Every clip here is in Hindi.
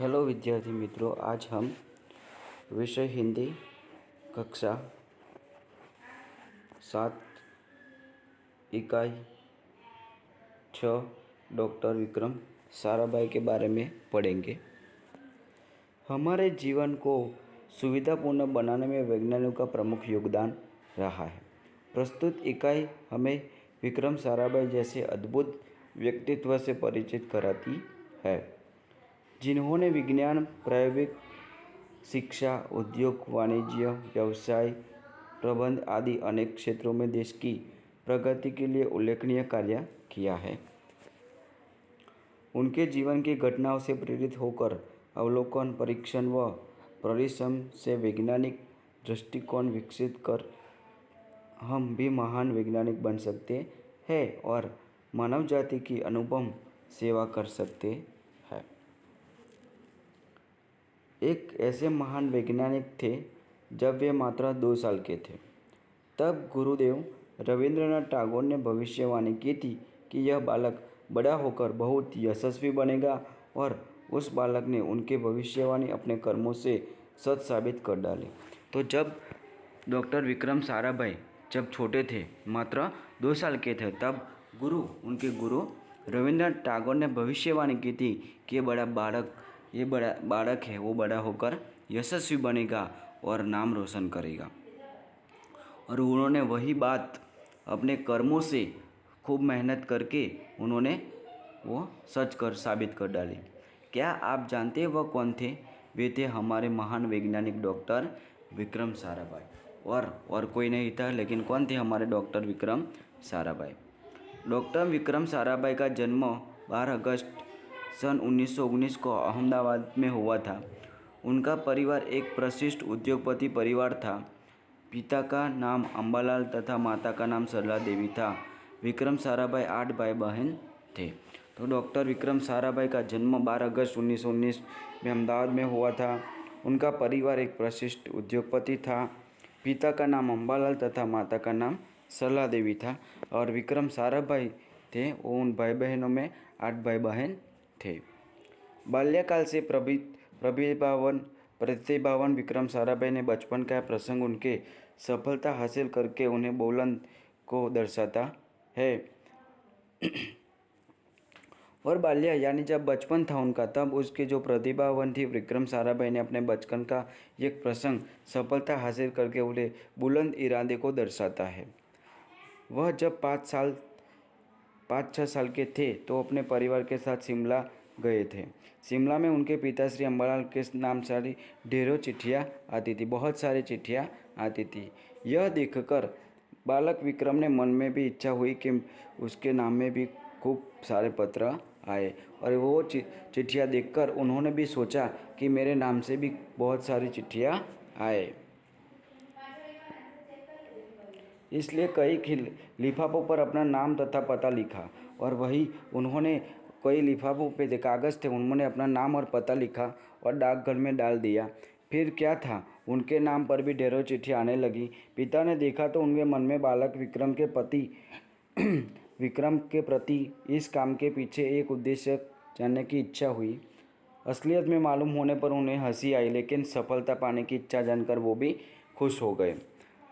हेलो विद्यार्थी मित्रों, आज हम विषय हिंदी कक्षा 7 इकाई 6 डॉक्टर विक्रम साराभाई के बारे में पढ़ेंगे। हमारे जीवन को सुविधापूर्ण बनाने में वैज्ञानिकों का प्रमुख योगदान रहा है। प्रस्तुत इकाई हमें विक्रम साराभाई जैसे अद्भुत व्यक्तित्व से परिचित कराती है, जिन्होंने विज्ञान, प्रायोगिक शिक्षा, उद्योग, वाणिज्य, व्यवसाय प्रबंध आदि अनेक क्षेत्रों में देश की प्रगति के लिए उल्लेखनीय कार्य किया है। उनके जीवन की घटनाओं से प्रेरित होकर अवलोकन, परीक्षण व परिश्रम से वैज्ञानिक दृष्टिकोण विकसित कर हम भी महान वैज्ञानिक बन सकते हैं और मानव जाति की अनुपम सेवा कर सकते हैं। एक ऐसे महान वैज्ञानिक थे जब वे मात्र 2 साल के थे, तब गुरुदेव रविंद्रनाथ टैगोर ने भविष्यवाणी की थी कि यह बालक बड़ा होकर बहुत यशस्वी बनेगा, और उस बालक ने उनके भविष्यवाणी अपने कर्मों से सच साबित कर डाली। तो जब डॉक्टर विक्रम साराभाई जब छोटे थे, मात्र 2 साल के थे, तब उनके गुरु रविंद्रनाथ टैगोर ने भविष्यवाणी की थी कि ये बड़ा बालक है, वो बड़ा होकर यशस्वी बनेगा और नाम रोशन करेगा। और उन्होंने वही बात अपने कर्मों से खूब मेहनत करके उन्होंने वो सच कर साबित कर डाली। क्या आप जानते हैं वह कौन थे? वे थे हमारे महान वैज्ञानिक डॉक्टर विक्रम साराभाई। और कोई नहीं था, लेकिन कौन थे? हमारे डॉक्टर विक्रम साराभाई। डॉक्टर विक्रम साराभाई का जन्म 12 अगस्त सन 1919 को अहमदाबाद में हुआ था। उनका परिवार एक प्रसिद्ध उद्योगपति परिवार था। पिता का नाम अंबालाल तथा माता का नाम सरला देवी था। विक्रम साराभाई 8 भाई बहन थे। तो डॉक्टर विक्रम साराभाई का जन्म 12 अगस्त 1919 में अहमदाबाद में हुआ था। उनका परिवार एक प्रसिद्ध उद्योगपति था। पिता का नाम अंबालाल तथा माता का नाम सरला देवी था। और विक्रम साराभाई थे, वो उन भाई बहनों में 8 भाई बहन थे। बाल्यकाल से प्रतिभावान विक्रम साराभाई ने बचपन का प्रसंग उनके सफलता हासिल करके उन्हें बुलंद को दर्शाता है। और बाल्य यानी जब बचपन था उनका, तब उसके जो प्रतिभावान थी विक्रम साराभाई ने अपने बचपन का एक प्रसंग सफलता हासिल करके उन्हें बुलंद इरादे को दर्शाता है। वह जब 5-6 साल के थे तो अपने परिवार के साथ शिमला गए थे। शिमला में उनके पिता श्री अंबालाल के नाम सारी ढेरों चिट्ठियाँ आती थी, बहुत सारी चिट्ठियाँ आती थी। यह देखकर बालक विक्रम ने मन में भी इच्छा हुई कि उसके नाम में भी खूब सारे पत्र आए, और वो चिट्ठियाँ देखकर उन्होंने भी सोचा कि मेरे नाम से भी बहुत सारी चिट्ठियाँ आए। इसलिए कई लिफाफों पर अपना नाम तथा पता लिखा, और वही उन्होंने कई लिफाफों पे कागज़ थे, उन्होंने अपना नाम और पता लिखा और डाकघर में डाल दिया। फिर क्या था, उनके नाम पर भी ढेरों चिट्ठी आने लगी। पिता ने देखा तो उनके मन में बालक विक्रम के प्रति इस काम के पीछे एक उद्देश्य जानने की इच्छा हुई। असलियत में मालूम होने पर उन्हें हंसी आई, लेकिन सफलता पाने की इच्छा जानकर वो भी खुश हो गए।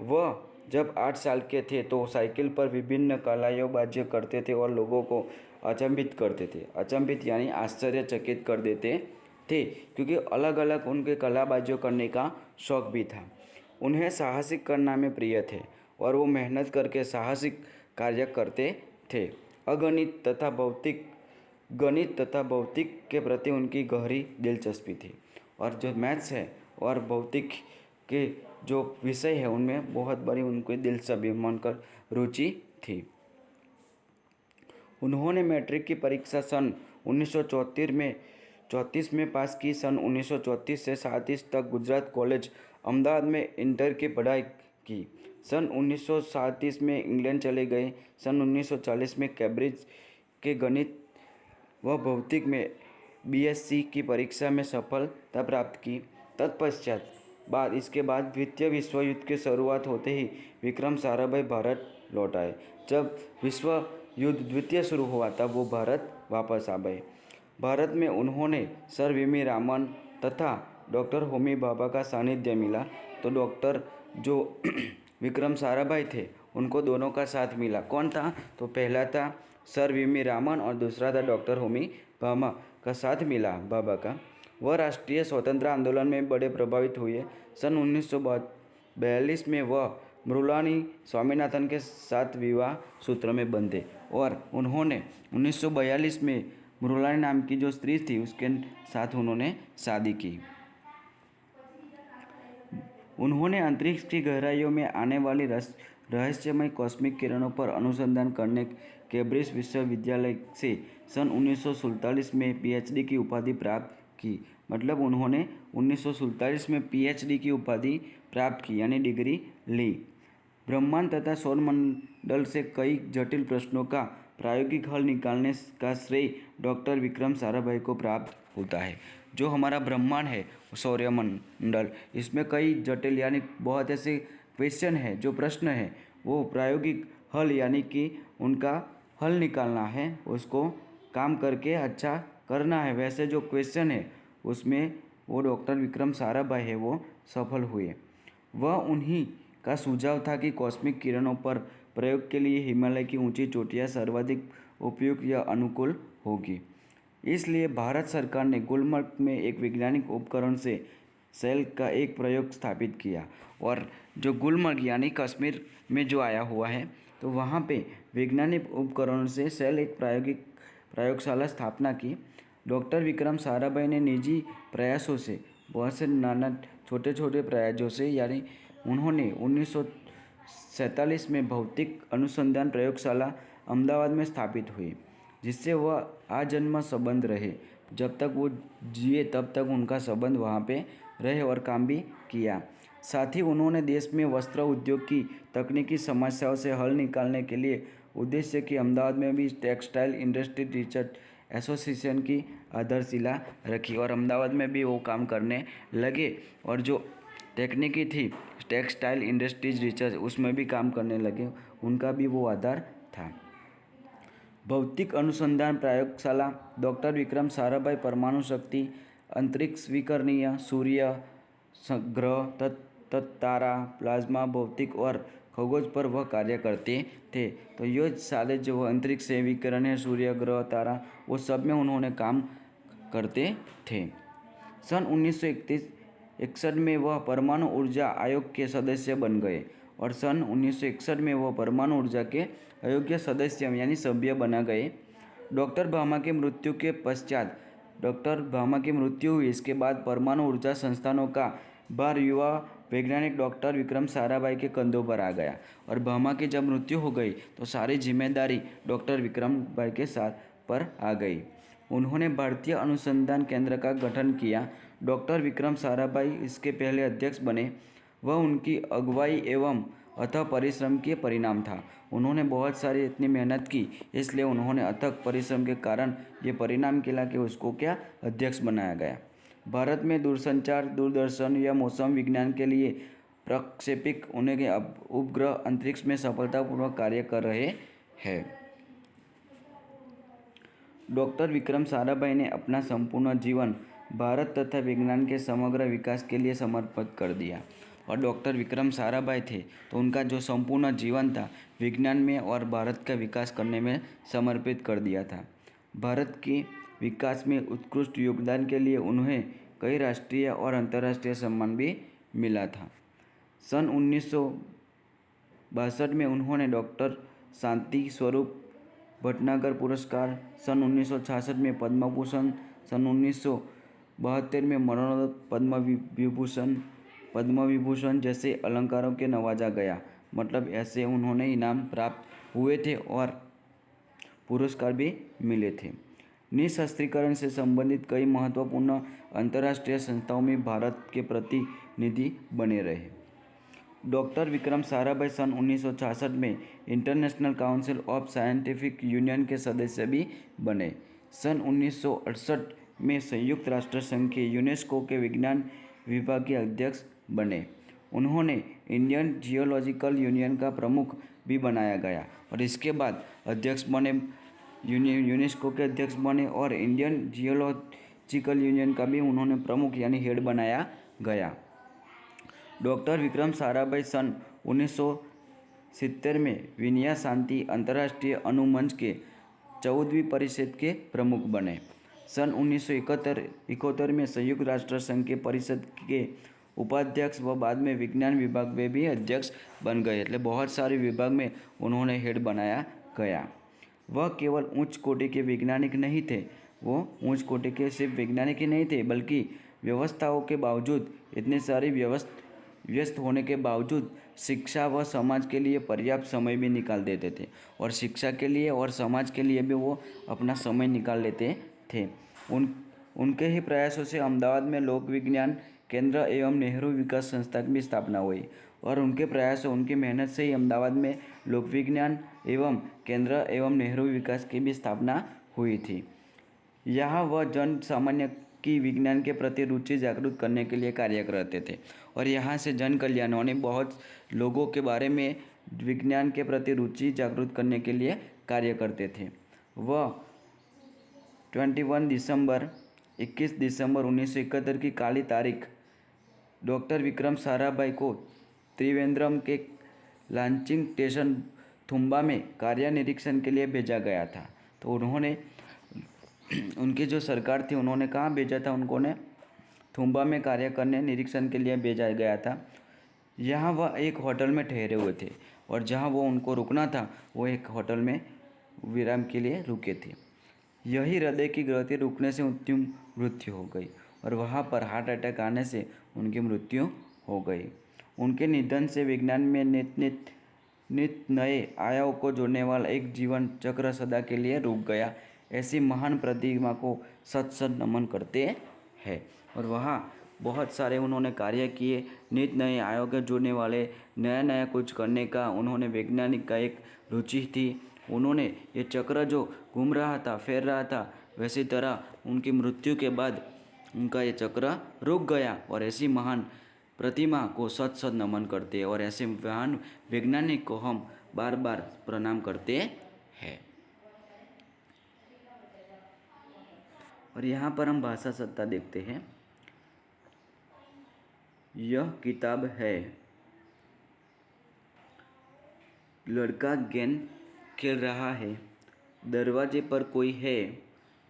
वह जब 8 साल के थे तो साइकिल पर विभिन्न कलाबाजी करते थे और लोगों को अचंभित करते थे। अचंभित यानी आश्चर्यचकित कर देते थे, क्योंकि अलग अलग उनके कलाबाजियों करने का शौक भी था। उन्हें साहसिक करना में प्रिय थे और वो मेहनत करके साहसिक कार्य करते थे। गणित तथा भौतिक के प्रति उनकी गहरी दिलचस्पी थी, और जो मैथ्स है और भौतिक के जो विषय है उनमें बहुत बड़ी उनको दिलचस्पी मानकर रुचि थी। उन्होंने मैट्रिक की परीक्षा सन 1934 में पास की। सन 1934 से 37 तक गुजरात कॉलेज अहमदाबाद में इंटर की पढ़ाई की। सन 1937 में इंग्लैंड चले गए। सन 1940 में कैम्ब्रिज के गणित व भौतिक में बीएससी की परीक्षा में सफलता प्राप्त की। तत्पश्चात इसके बाद द्वितीय विश्व युद्ध की शुरुआत होते ही विक्रम साराभाई भारत लौट आए। जब विश्व युद्ध द्वितीय शुरू हुआ तब वो भारत वापस आ गए। भारत में उन्होंने सर वी रामन तथा डॉक्टर होमी भाभा का सानिध्य मिला। तो डॉक्टर जो विक्रम साराभाई थे उनको दोनों का साथ मिला। कौन था? तो पहला था सर वी रामन और दूसरा था डॉक्टर होमी भाभा का साथ मिला भाभा का। वह राष्ट्रीय स्वतंत्रता आंदोलन में बड़े प्रभावित हुए। सन 1942 में वह मृणालिनी स्वामीनाथन के साथ विवाह सूत्र में बंधे और उन्होंने 1942 में मृणालिनी नाम की जो स्त्री थी उसके साथ उन्होंने शादी की। उन्होंने अंतरिक्ष की गहराइयों में आने वाली रहस्यमय कॉस्मिक किरणों पर अनुसंधान करने कैम्ब्रिज विश्वविद्यालय से सन 1947 में पीएचडी की उपाधि प्राप्त की। मतलब उन्होंने 1947 में पीएचडी की उपाधि प्राप्त की यानी डिग्री ली। ब्रह्मांड तथा सौरमंडल से कई जटिल प्रश्नों का प्रायोगिक हल निकालने का श्रेय डॉक्टर विक्रम साराभाई को प्राप्त होता है। जो हमारा ब्रह्मांड है सौरमंडल, इसमें कई जटिल यानी बहुत ऐसे क्वेश्चन है, जो प्रश्न है वो प्रायोगिक हल यानी कि उनका हल निकालना है, उसको काम करके अच्छा करना है। वैसे जो क्वेश्चन है उसमें वो डॉक्टर विक्रम साराभाई है वो सफल हुए। वह उन्हीं का सुझाव था कि कॉस्मिक किरणों पर प्रयोग के लिए हिमालय की ऊंची चोटियां सर्वाधिक उपयुक्त या अनुकूल होगी। इसलिए भारत सरकार ने गुलमर्ग में एक वैज्ञानिक उपकरण से सेल का एक प्रयोग स्थापित किया। और जो गुलमर्ग यानी कश्मीर में जो आया हुआ है, तो वहाँ पे वैज्ञानिक उपकरण से सेल एक प्रयोगशाला स्थापना की। डॉक्टर विक्रम साराभाई ने निजी प्रयासों से बहुत से नाना छोटे छोटे प्रयासों से यानी उन्होंने 1947 में भौतिक अनुसंधान प्रयोगशाला अहमदाबाद में स्थापित हुई, जिससे वह आजन्म संबंध रहे। जब तक वो जिए तब तक उनका संबंध वहाँ पे रहे और काम भी किया। साथ ही उन्होंने देश में वस्त्र उद्योग की तकनीकी समस्याओं से हल निकालने के लिए उद्देश्य की अहमदाबाद में भी टेक्सटाइल इंडस्ट्री रिसर्च एसोसिएशन की आधारशिला रखी और अहमदाबाद में भी वो काम करने लगे। और जो तकनीकी थी टेक्सटाइल इंडस्ट्रीज रिसर्च, उसमें भी काम करने लगे, उनका भी वो आधार था। भौतिक अनुसंधान प्रयोगशाला डॉक्टर विक्रम साराभाई परमाणु शक्ति, अंतरिक्ष स्वीकरणीय, सूर्य, ग्रह, तारा, प्लाज्मा, भौतिक और खगोज पर वह कार्य करते थे। तो ये सारे जो अंतरिक्ष से विकिरण है, सूर्य, ग्रह, तारा, वो सब में उन्होंने काम करते थे। सन 1961 में वह परमाणु ऊर्जा आयोग के सदस्य बन गए और सन 1961 में वह परमाणु ऊर्जा के अयोग्य सदस्य यानी सभ्य बना गए। डॉक्टर भामा की मृत्यु के पश्चात डॉक्टर भामा की मृत्यु हुई। इसके बाद परमाणु ऊर्जा संस्थानों का भार युवा वैज्ञानिक डॉक्टर विक्रम साराभाई के कंधों पर आ गया और भामा की जब मृत्यु हो गई तो सारी जिम्मेदारी डॉक्टर विक्रम भाई के साथ पर आ गई। उन्होंने भारतीय अनुसंधान केंद्र का गठन किया। डॉक्टर विक्रम साराभाई इसके पहले अध्यक्ष बने। वह उनकी अगुवाई एवं अथक परिश्रम के परिणाम था। उन्होंने बहुत सारी इतनी मेहनत की, इसलिए उन्होंने अथक परिश्रम के कारण ये परिणाम मिला कि उसको क्या अध्यक्ष बनाया गया। भारत में दूरसंचार, दूरदर्शन या मौसम विज्ञान के लिए प्रक्षेपित होने के उपग्रह अंतरिक्ष में सफलतापूर्वक कार्य कर रहे हैं। डॉक्टर विक्रम साराभाई ने अपना संपूर्ण जीवन भारत तथा विज्ञान के समग्र विकास के लिए समर्पित कर दिया। और डॉक्टर विक्रम साराभाई थे तो उनका जो संपूर्ण जीवन था विज्ञान में और भारत का विकास करने में समर्पित कर दिया था। भारत के विकास में उत्कृष्ट योगदान के लिए उन्हें कई राष्ट्रीय और अंतर्राष्ट्रीय सम्मान भी मिला था। सन 1962 में उन्होंने डॉक्टर शांति स्वरूप भटनागर पुरस्कार, सन 1966 में पद्म भूषण, सन 1972 में मरणोत्तर पद्म विभूषण जैसे अलंकारों के नवाजा गया। मतलब ऐसे उन्होंने इनाम प्राप्त हुए थे और पुरस्कार भी मिले थे। निशस्त्रीकरण से संबंधित कई महत्वपूर्ण अंतर्राष्ट्रीय संस्थाओं में भारत के प्रतिनिधि बने रहे। डॉक्टर विक्रम साराभाई सन 1966 में international council of scientific union के सदस्य भी बने। सन 1968 में संयुक्त राष्ट्र संघ के यूनेस्को के विज्ञान विभाग के अध्यक्ष बने। उन्होंने इंडियन जियोलॉजिकल यूनियन का प्रमुख भी बनाया गया और इसके बाद अध्यक्ष बने यूनेस्को के अध्यक्ष बने और इंडियन जियोलॉजिकल यूनियन का भी उन्होंने प्रमुख यानी हेड बनाया गया। डॉक्टर विक्रम साराभाई सन 1970 में विनया शांति अंतर्राष्ट्रीय अनुमंच के 14वीं परिषद के प्रमुख बने। सन 1971 में संयुक्त राष्ट्र संघ के परिषद के उपाध्यक्ष व बाद में विज्ञान विभाग में भी अध्यक्ष बन गए। એટલે बहुत सारे विभाग में उन्होंने हेड बनाया गया। वह केवल उच्च कोटि के वैज्ञानिक नहीं थे, वो उच्च कोटि के सिर्फ वैज्ञानिक ही नहीं थे बल्कि व्यवस्थाओं के बावजूद इतने सारे व्यस्त होने के बावजूद शिक्षा व समाज के लिए पर्याप्त समय भी निकाल देते थे और शिक्षा के लिए और समाज के लिए भी वो अपना समय निकाल लेते थे। उनके ही प्रयासों से अहमदाबाद में लोक विज्ञान केंद्र एवं नेहरू विकास संस्था की भी स्थापना हुई और उनके प्रयासों उनकी मेहनत से ही अहमदाबाद में लोक विज्ञान एवं केंद्र एवं नेहरू विकास की भी स्थापना हुई थी। यहाँ वह जन सामान्य की विज्ञान के प्रति रुचि जागरूक करने के लिए कार्य करते थे और यहाँ से जन कल्याण यानी बहुत लोगों के बारे में विज्ञान के प्रति रुचि जागरूक करने के लिए कार्य करते थे। वह 21 दिसंबर 1971 की काली तारीख डॉक्टर विक्रम साराभाई को त्रिवेंद्रम के लांचिंग स्टेशन थुम्बा में कार्य निरीक्षण के लिए भेजा गया था। तो उन्होंने उनकी जो सरकार थी उन्होंने कहाँ भेजा था, उनको ने थुम्बा में कार्य करने निरीक्षण के लिए भेजा गया था। यहाँ वह एक होटल में ठहरे हुए थे और जहाँ वो उनको रुकना था वो एक होटल में विराम के लिए रुके थे। यही हृदय की गति रुकने से उनकी मृत्यु हो गई और वहाँ पर हार्ट अटैक आने से उनकी मृत्यु हो गई। उनके निधन से विज्ञान में नित नए आयामों को जोड़ने वाला एक जीवन चक्र सदा के लिए रुक गया। ऐसी महान प्रतिमा को सत नमन करते हैं। और वहाँ बहुत सारे उन्होंने कार्य किए, नित नए आयामों को जोड़ने वाले, नया नया कुछ करने का उन्होंने वैज्ञानिक का एक रुचि थी। उन्होंने ये चक्र जो घूम रहा था, फैल रहा था, वैसी तरह उनकी मृत्यु के बाद उनका ये चक्र रुक गया और ऐसी महान प्रतिमा को सत नमन करते हैं और ऐसे महान वैज्ञानिक को हम बार बार प्रणाम करते हैं। और यहाँ पर हम भाषा सत्ता देखते हैं। यह किताब है लड़का गेंद खेल रहा है, दरवाजे पर कोई है,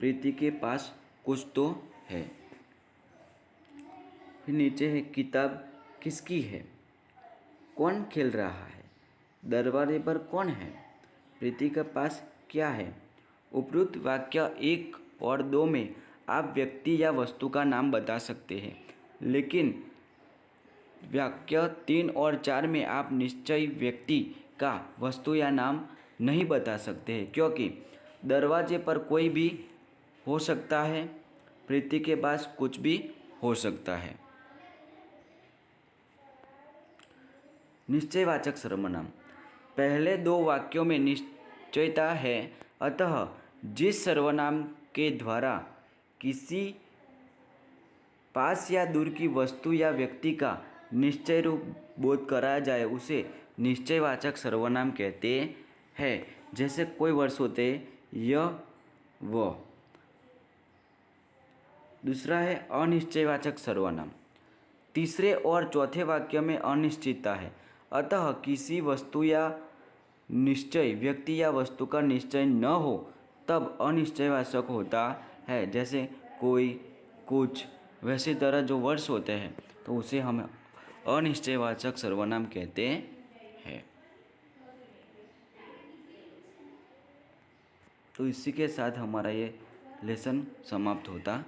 प्रीति के पास कुछ तो है। फिर नीचे है किताब किसकी है, कौन खेल रहा है, दरवाजे पर कौन है, प्रीति के पास क्या है। उपरोक्त वाक्य 1 और 2 में आप व्यक्ति या वस्तु का नाम बता सकते हैं, लेकिन वाक्य 3 और 4 में आप निश्चय व्यक्ति का वस्तु या नाम नहीं बता सकते हैं, क्योंकि दरवाजे पर कोई भी हो सकता है, प्रीति के पास कुछ भी हो सकता है। निश्चयवाचक सर्वनाम। पहले 2 वाक्यों में निश्चयता है, अतः जिस सर्वनाम के द्वारा किसी पास या दूर की वस्तु या व्यक्ति का निश्चय रूप बोध कराया जाए उसे निश्चयवाचक सर्वनाम कहते हैं। जैसे कोई वर्ष होते यह वह। दूसरा है अनिश्चयवाचक सर्वनाम। तीसरे और चौथे वाक्य में अनिश्चितता है, अतः किसी वस्तु या निश्चय व्यक्ति या वस्तु का निश्चय न हो तब अनिश्चयवाचक होता है। जैसे कोई, कुछ, वैसी तरह जो वर्ड्स होते हैं तो उसे हम अनिश्चयवाचक सर्वनाम कहते हैं। तो इसी के साथ हमारा ये लेसन समाप्त होता